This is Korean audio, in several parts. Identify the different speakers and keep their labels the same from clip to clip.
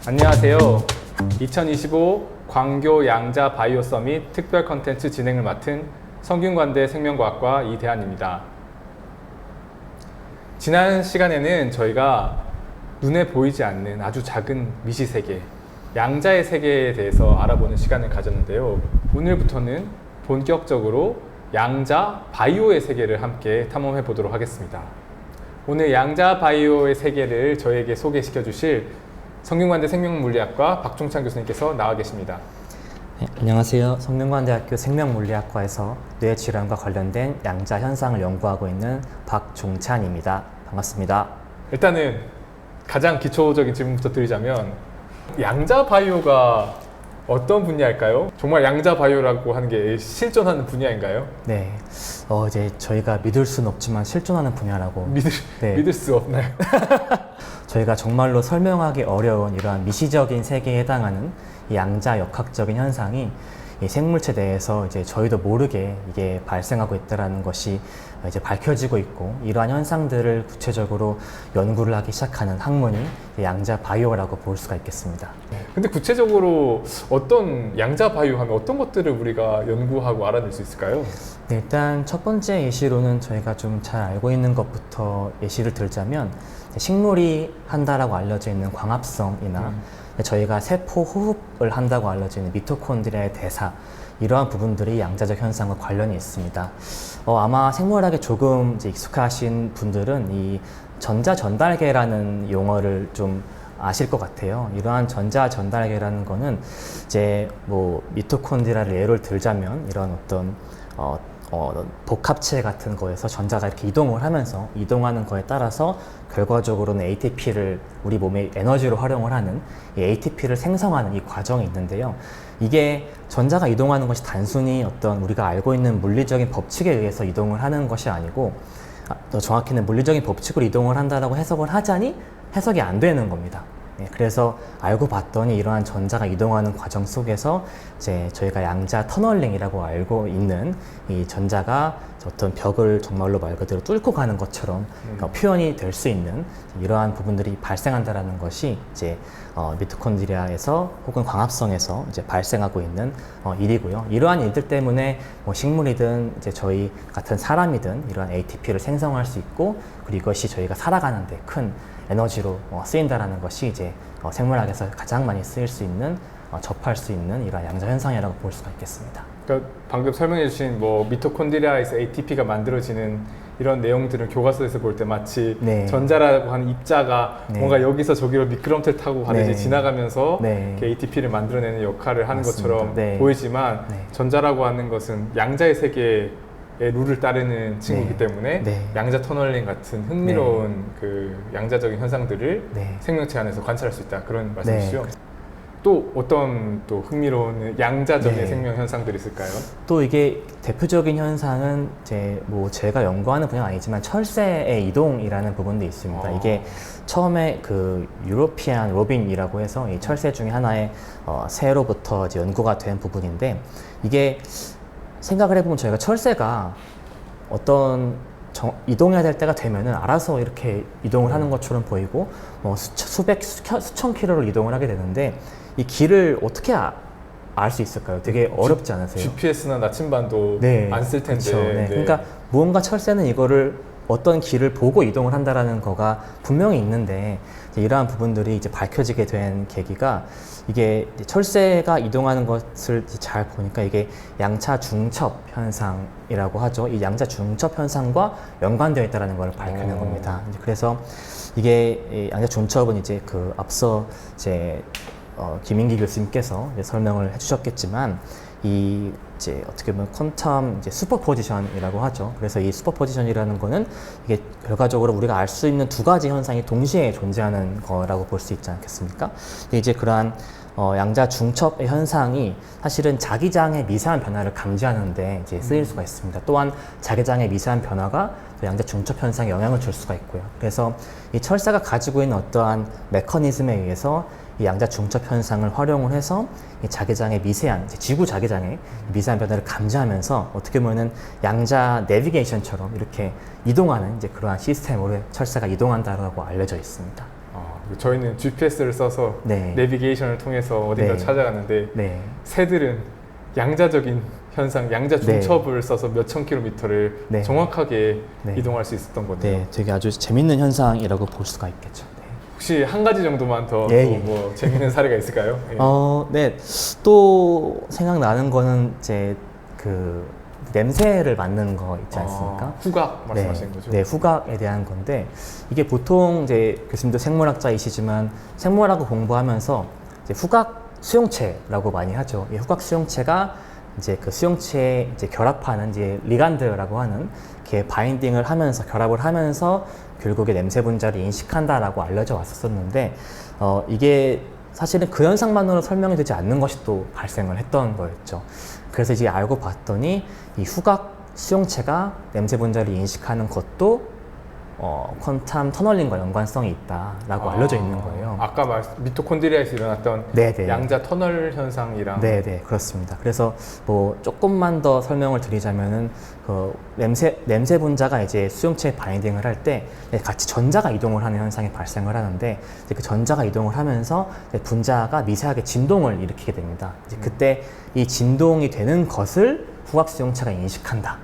Speaker 1: 안녕하세요. 2025 광교 양자 바이오 서밋 특별 컨텐츠 진행을 맡은 성균관대 생명과학과 이대한입니다. 지난 시간에는 저희가 눈에 보이지 않는 아주 작은 미시세계, 양자의 세계에 대해서 알아보는 시간을 가졌는데요. 오늘부터는 본격적으로 양자 바이오의 세계를 함께 탐험해 보도록 하겠습니다. 오늘 양자 바이오의 세계를 저에게 소개시켜 주실 성균관대 생명물리학과 박종찬 교수님께서 나와 계십니다.
Speaker 2: 네, 안녕하세요. 성균관대학교 생명물리학과에서 뇌질환과 관련된 양자 현상을 연구하고 있는 박종찬입니다. 반갑습니다.
Speaker 1: 일단은 가장 기초적인 질문부터 드리자면 양자 바이오가 어떤 분야일까요? 정말 양자 바이오라고 하는 게 실존하는 분야인가요?
Speaker 2: 네, 이제 저희가 믿을 수는 없지만 실존하는 분야라고
Speaker 1: 믿을 수 없나요?
Speaker 2: 저희가 정말로 설명하기 어려운 이러한 미시적인 세계에 해당하는 이 양자 역학적인 현상이 이 생물체 내에서 이제 저희도 모르게 이게 발생하고 있다는 것이 이제 밝혀지고 있고, 이러한 현상들을 구체적으로 연구를 하기 시작하는 학문이 양자 바이오라고 볼 수가 있겠습니다.
Speaker 1: 근데 구체적으로 어떤 양자 바이오 하면 어떤 것들을 우리가 연구하고 알아낼 수 있을까요?
Speaker 2: 네, 일단 첫 번째 예시로는 저희가 좀 잘 알고 있는 것부터 예시를 들자면, 식물이 한다라고 알려져 있는 광합성이나 저희가 세포 호흡을 한다고 알려져 있는 미토콘드리아의 대사, 이러한 부분들이 양자적 현상과 관련이 있습니다. 아마 생물학에 조금 이제 익숙하신 분들은 이 전자 전달계라는 용어를 좀 아실 것 같아요. 이러한 전자 전달계라는 거는 이제 뭐 미토콘드리아를 예를 들자면 이런 어떤 복합체 같은 거에서 전자가 이렇게 이동을 하면서 이동하는 거에 따라서 결과적으로는 ATP를 우리 몸의 에너지로 활용을 하는 이 ATP를 생성하는 이 과정이 있는데요. 이게 전자가 이동하는 것이 단순히 어떤 우리가 알고 있는 물리적인 법칙에 의해서 이동을 하는 것이 아니고, 더 정확히는 물리적인 법칙으로 이동을 한다라고 해석을 하자니 해석이 안 되는 겁니다. 그래서 알고 봤더니 이러한 전자가 이동하는 과정 속에서 이제 저희가 양자 터널링이라고 알고 있는 이 전자가 어떤 벽을 정말로 말 그대로 뚫고 가는 것처럼 표현이 될 수 있는 이러한 부분들이 발생한다라는 것이 이제 미토콘드리아에서 혹은 광합성에서 이제 발생하고 있는 일이고요. 이러한 일들 때문에 뭐 식물이든 이제 저희 같은 사람이든 이러한 ATP를 생성할 수 있고, 그리고 이것이 저희가 살아가는데 큰 에너지로 쓰인다라는 것이 이제 생물학에서 가장 많이 쓰일 수 있는, 접할 수 있는 이러한 양자 현상이라고 볼 수가 있겠습니다.
Speaker 1: 그러니까 방금 설명해 주신 뭐 미토콘드리아에서 ATP가 만들어지는 이런 내용들은 교과서에서 볼 때 마치 전자라고 하는 입자가 뭔가 여기서 저기로 미끄럼틀 타고 가듯이 지나가면서 ATP를 만들어내는 역할을 하는
Speaker 2: 맞습니다.
Speaker 1: 것처럼 보이지만 전자라고 하는 것은 양자의 세계의 룰을 따르는 친구이기 때문에 양자 터널링 같은 흥미로운 그 양자적인 현상들을 생명체 안에서 관찰할 수 있다, 그런 말씀이시죠? 또 어떤 또 흥미로운 양자적인 생명 현상들이 있을까요?
Speaker 2: 또 이게 대표적인 현상은 이제 뭐 제가 연구하는 분야는 아니지만 철새의 이동이라는 부분도 있습니다. 이게 처음에 그 유로피안 로빈이라고 해서 이 철새 중에 하나의 새로부터 이제 연구가 된 부분인데, 이게 생각을 해보면 저희가 철새가 어떤 이동해야 될 때가 되면은 알아서 이렇게 이동을 하는 것처럼 보이고, 수천 킬로를 이동을 하게 되는데, 이 길을 어떻게 알 수 있을까요? 되게 어렵지 않으세요?
Speaker 1: GPS나 나침반도 안 쓸 텐데.
Speaker 2: 그렇죠. 그러니까 무언가 철새는 이거를 어떤 길을 보고 이동을 한다라는 거가 분명히 있는데, 이러한 부분들이 이제 밝혀지게 된 계기가, 이게 철새가 이동하는 것을 잘 보니까 이게 양자 중첩 현상이라고 하죠. 이 양자 중첩 현상과 연관되어 있다는 걸 밝혀낸 겁니다. 그래서 이게 양자 중첩은 이제 그 앞서 이제 김인기 교수님께서 이제 설명을 해주셨겠지만, 이 이제 어떻게 보면 퀀텀 이제 슈퍼포지션이라고 하죠. 그래서 이 슈퍼포지션이라는 거는 이게 결과적으로 우리가 알 수 있는 두 가지 현상이 동시에 존재하는 거라고 볼 수 있지 않겠습니까? 근데 이제 그러한 양자 중첩의 현상이 사실은 자기장의 미세한 변화를 감지하는데 이제 쓰일 수가 있습니다. 또한 자기장의 미세한 변화가 양자 중첩 현상에 영향을 줄 수가 있고요. 그래서 이 철새가 가지고 있는 어떠한 메커니즘에 의해서 이 양자 중첩 현상을 활용을 해서 이 자기장의 미세한 지구 자기장의 미세한 변화를 감지하면서 어떻게 보면은 양자 내비게이션처럼 이렇게 이동하는 이제 그러한 시스템으로 철새가 이동한다라고 알려져 있습니다.
Speaker 1: 저희는 GPS를 써서
Speaker 2: 네.
Speaker 1: 내비게이션을 통해서 어딘가
Speaker 2: 네.
Speaker 1: 찾아가는데
Speaker 2: 네.
Speaker 1: 새들은 양자적인 현상, 양자 중첩을 써서 몇천 킬로미터를
Speaker 2: 네.
Speaker 1: 정확하게
Speaker 2: 네.
Speaker 1: 이동할 수 있었던 거네요.
Speaker 2: 네, 되게 아주 재밌는 현상이라고 볼 수가 있겠죠. 네.
Speaker 1: 혹시 한 가지 정도만 더 뭐 재밌는 사례가 있을까요? 예.
Speaker 2: 네. 또 생각나는 거는 이제 그 냄새를 맡는 거 있지 않습니까?
Speaker 1: 후각 말씀하시는 거죠?
Speaker 2: 네, 후각에 대한 건데 이게 보통 이제 교수님도 생물학자이시지만 생물학을 공부하면서 이제 후각 수용체라고 많이 하죠. 이 후각 수용체가 이제 그 수용체에 이제 결합하는 이제 리간드라고 하는 게 바인딩을 하면서 결합을 하면서 결국에 냄새 분자를 인식한다라고 알려져 왔었는데 이게 사실은 그 현상만으로 설명이 되지 않는 것이 또 발생을 했던 거였죠. 그래서 이제 알고 봤더니 이 후각 수용체가 냄새 분자를 인식하는 것도 퀀텀 터널링과 연관성이 있다라고 알려져 있는 거예요.
Speaker 1: 아까 미토콘드리아에서 일어났던
Speaker 2: 네네.
Speaker 1: 양자 터널 현상이랑
Speaker 2: 네네, 그렇습니다. 그래서 뭐 조금만 더 설명을 드리자면은 그 냄새 분자가 이제 수용체에 바인딩을 할 때 같이 전자가 이동을 하는 현상이 발생을 하는데 이제 그 전자가 이동을 하면서 분자가 미세하게 진동을 일으키게 됩니다. 이제 그때 이 진동이 되는 것을 후각 수용체가 인식한다.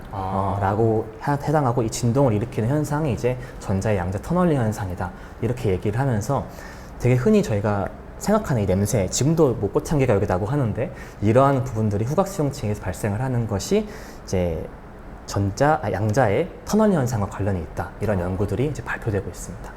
Speaker 2: 라고 해당하고 이 진동을 일으키는 현상이 이제 전자의 양자 터널링 현상이다. 이렇게 얘기를 하면서 되게 흔히 저희가 생각하는 이 냄새, 지금도 뭐 꽃향기가 여기 나고 하는데 이러한 부분들이 후각 수용체에서 발생을 하는 것이 이제 양자의 터널링 현상과 관련이 있다. 이런 연구들이 이제 발표되고 있습니다.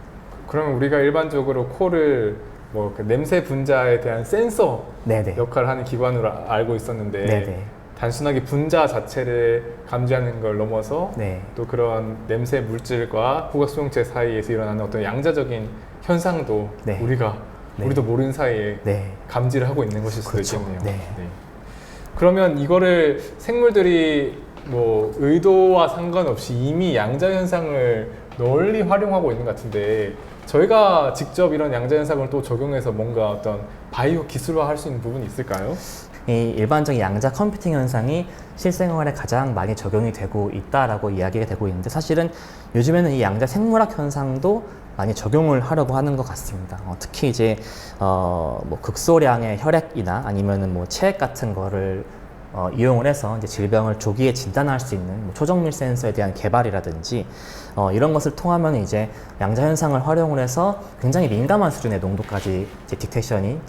Speaker 1: 그러면 우리가 일반적으로 코를 뭐 그 냄새 분자에 대한 센서
Speaker 2: 네네.
Speaker 1: 역할을 하는 기관으로 알고 있었는데
Speaker 2: 네네.
Speaker 1: 단순하게 분자 자체를 감지하는 걸 넘어서
Speaker 2: 네.
Speaker 1: 또 그런 냄새 물질과 후각 수용체 사이에서 일어나는 어떤 양자적인 현상도
Speaker 2: 네.
Speaker 1: 우리도 모르는 사이에
Speaker 2: 네.
Speaker 1: 감지를 하고 있는 것일 수도
Speaker 2: 그렇죠.
Speaker 1: 있겠네요.
Speaker 2: 네.
Speaker 1: 그러면 이거를 생물들이 뭐 의도와 상관없이 이미 양자 현상을 널리 활용하고 있는 것 같은데 저희가 직접 이런 양자 현상을 또 적용해서 뭔가 어떤 바이오 기술화 할 수 있는 부분이 있을까요?
Speaker 2: 이 일반적인 양자 컴퓨팅 현상이 실생활에 가장 많이 적용이 되고 있다라고 이야기가 되고 있는데 사실은 요즘에는 이 양자 생물학 현상도 많이 적용을 하려고 하는 것 같습니다. 특히 이제 뭐 극소량의 혈액이나 아니면은 뭐 체액 같은 거를 이용을 해서 이제 질병을 조기에 진단할 수 있는 뭐 초정밀 센서에 대한 개발이라든지 이런 것을 통하면 이제 양자 현상을 활용을 해서 굉장히 민감한 수준의 농도까지 이제 딕테이션이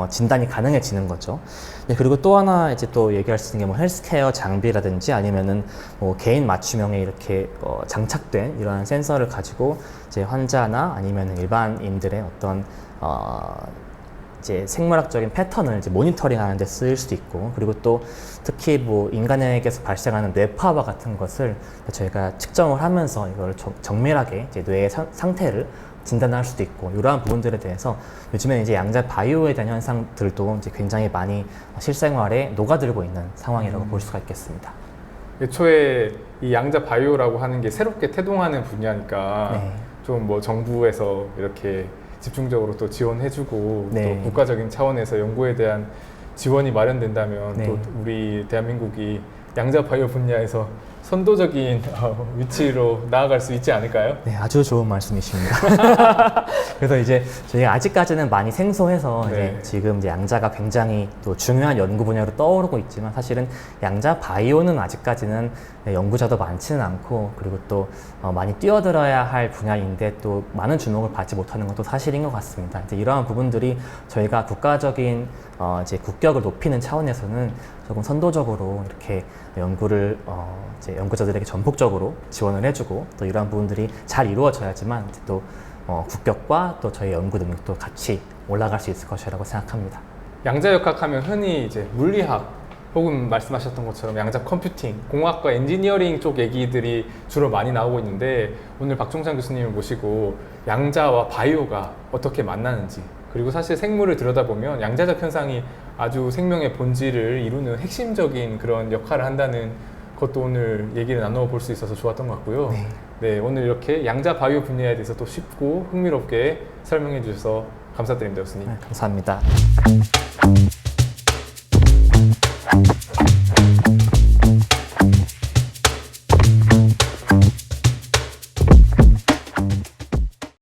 Speaker 2: 진단이 가능해지는 거죠. 네, 그리고 또 하나 이제 또 얘기할 수 있는 게 뭐 헬스케어 장비라든지 아니면은 뭐 개인 맞춤형에 이렇게 장착된 이러한 센서를 가지고 이제 환자나 아니면은 일반인들의 어떤 이제 생물학적인 패턴을 이제 모니터링하는 데 쓰일 수도 있고 그리고 또 특히 뭐 인간에게서 발생하는 뇌파와 같은 것을 저희가 측정을 하면서 이걸 정밀하게 이제 뇌의 상태를 진단할 수도 있고 이러한 부분들에 대해서 요즘에 이제 양자 바이오에 대한 현상들도 이제 굉장히 많이 실생활에 녹아들고 있는 상황이라고 볼 수가 있겠습니다.
Speaker 1: 애초에 이 양자 바이오라고 하는 게 새롭게 태동하는 분야니까
Speaker 2: 네.
Speaker 1: 좀 뭐 정부에서 이렇게 집중적으로 또 지원해주고
Speaker 2: 네.
Speaker 1: 또 국가적인 차원에서 연구에 대한 지원이 마련된다면
Speaker 2: 네.
Speaker 1: 또 우리 대한민국이 양자 바이오 분야에서 선도적인 위치로 나아갈 수 있지 않을까요?
Speaker 2: 네, 아주 좋은 말씀이십니다. 그래서 이제 저희가 아직까지는 많이 생소해서
Speaker 1: 네.
Speaker 2: 이제 지금 이제 양자가 굉장히 또 중요한 연구 분야로 떠오르고 있지만 사실은 양자 바이오는 아직까지는 연구자도 많지는 않고 그리고 또 많이 뛰어들어야 할 분야인데 또 많은 주목을 받지 못하는 것도 사실인 것 같습니다. 이제 이러한 부분들이 저희가 국가적인 이제 국격을 높이는 차원에서는 조금 선도적으로 이렇게 연구를 이제 연구자들에게 전폭적으로 지원을 해주고 또 이러한 부분들이 잘 이루어져야지만 이제 또 국격과 또 저희 연구 능력도 같이 올라갈 수 있을 것이라고 생각합니다.
Speaker 1: 양자역학 하면 흔히 이제 물리학 혹은 말씀하셨던 것처럼 양자 컴퓨팅, 공학과 엔지니어링 쪽 얘기들이 주로 많이 나오고 있는데 오늘 박종찬 교수님을 모시고 양자와 바이오가 어떻게 만나는지 그리고 사실 생물을 들여다보면 양자적 현상이 아주 생명의 본질을 이루는 핵심적인 그런 역할을 한다는 그것도 오늘 얘기를 나눠볼 수 있어서 좋았던 것 같고요.
Speaker 2: 네.
Speaker 1: 네, 오늘 이렇게 양자 바이오 분야에 대해서 또 쉽고 흥미롭게 설명해 주셔서 감사드립니다, 교수님.
Speaker 2: 감사합니다.